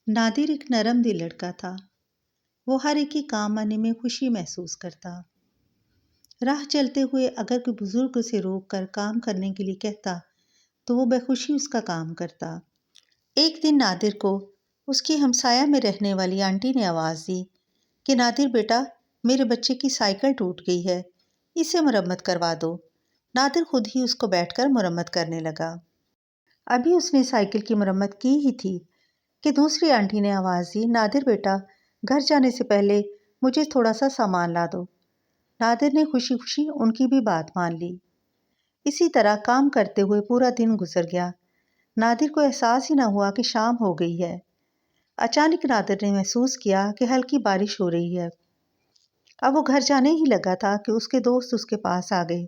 نادر ایک نرم دل لڑکا تھا۔ وہ ہر ایک کے کام آنے میں خوشی محسوس کرتا۔ راہ چلتے ہوئے اگر کوئی بزرگ اسے روک کر کام کرنے کے لیے کہتا تو وہ بخوشی اس کا کام کرتا۔ ایک دن نادر کو اس کی ہمسایہ میں رہنے والی آنٹی نے آواز دی کہ نادر بیٹا، میرے بچے کی سائیکل ٹوٹ گئی ہے، اسے مرمت کروا دو۔ نادر خود ہی اس کو بیٹھ کر مرمت کرنے لگا۔ ابھی اس نے سائیکل کی مرمت کی ہی تھی کہ دوسری آنٹی نے آواز دی، نادر بیٹا، گھر جانے سے پہلے مجھے تھوڑا سا سامان لا دو۔ نادر نے خوشی خوشی ان کی بھی بات مان لی۔ اسی طرح کام کرتے ہوئے پورا دن گزر گیا۔ نادر کو احساس ہی نہ ہوا کہ شام ہو گئی ہے۔ اچانک نادر نے محسوس کیا کہ ہلکی بارش ہو رہی ہے۔ اب وہ گھر جانے ہی لگا تھا کہ اس کے دوست اس کے پاس آ گئے۔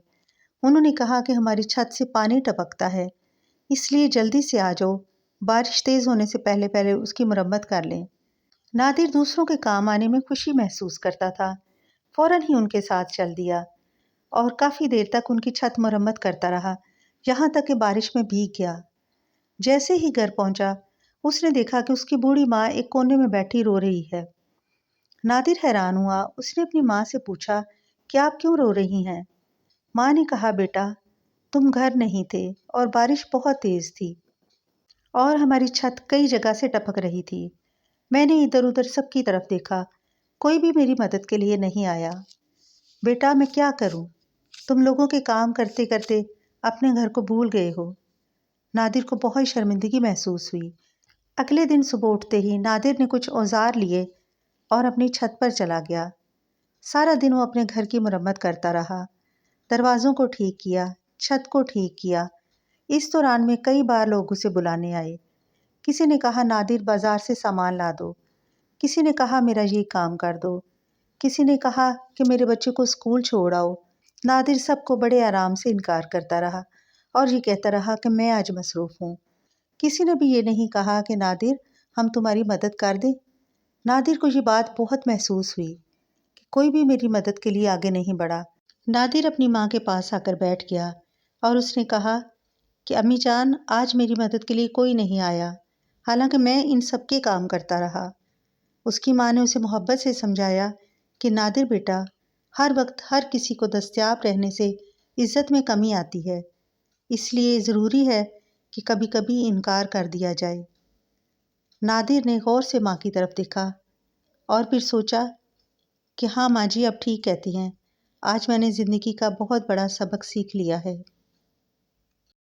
انہوں نے کہا کہ ہماری چھت سے پانی ٹپکتا ہے، اس لیے جلدی سے آ جاؤ، بارش تیز ہونے سے پہلے پہلے اس کی مرمت کر لیں۔ نادر دوسروں کے کام آنے میں خوشی محسوس کرتا تھا۔ فوراً ہی ان کے ساتھ چل دیا اور کافی دیر تک ان کی چھت مرمت کرتا رہا، یہاں تک کہ بارش میں بھیگ گیا۔ جیسے ہی گھر پہنچا، اس نے دیکھا کہ اس کی بوڑھی ماں ایک کونے میں بیٹھی رو رہی ہے۔ نادر حیران ہوا۔ اس نے اپنی ماں سے پوچھا کہ آپ کیوں رو رہی ہیں؟ ماں نے کہا، بیٹا، تم گھر نہیں تھے اور بارش بہت تیز تھی اور ہماری چھت کئی جگہ سے ٹپک رہی تھی۔ میں نے ادھر ادھر سب کی طرف دیکھا، کوئی بھی میری مدد کے لیے نہیں آیا۔ بیٹا، میں کیا کروں؟ تم لوگوں کے کام کرتے کرتے اپنے گھر کو بھول گئے ہو۔ نادر کو بہت شرمندگی محسوس ہوئی۔ اگلے دن صبح اٹھتے ہی نادر نے کچھ اوزار لیے اور اپنی چھت پر چلا گیا۔ سارا دن وہ اپنے گھر کی مرمت کرتا رہا، دروازوں کو ٹھیک کیا، چھت کو ٹھیک کیا۔ اس دوران میں کئی بار لوگ اسے بلانے آئے۔ کسی نے کہا نادر بازار سے سامان لا دو، کسی نے کہا میرا یہ کام کر دو، کسی نے کہا کہ میرے بچے کو اسکول چھوڑ آؤ۔ نادر سب کو بڑے آرام سے انکار کرتا رہا اور یہ کہتا رہا کہ میں آج مصروف ہوں۔ کسی نے بھی یہ نہیں کہا کہ نادر، ہم تمہاری مدد کر دیں۔ نادر کو یہ بات بہت محسوس ہوئی کہ کوئی بھی میری مدد کے لیے آگے نہیں بڑھا۔ نادر اپنی ماں کے پاس آ کر بیٹھ گیا اور اس نے کہا کہ امی جان، آج میری مدد کے لیے کوئی نہیں آیا، حالانکہ میں ان سب کے کام کرتا رہا۔ اس کی ماں نے اسے محبت سے سمجھایا کہ نادر بیٹا، ہر وقت ہر کسی کو دستیاب رہنے سے عزت میں کمی آتی ہے، اس لیے ضروری ہے کہ کبھی کبھی انکار کر دیا جائے۔ نادر نے غور سے ماں کی طرف دیکھا اور پھر سوچا کہ ہاں ماں جی اب ٹھیک کہتی ہیں، آج میں نے زندگی کا بہت بڑا سبق سیکھ لیا ہے۔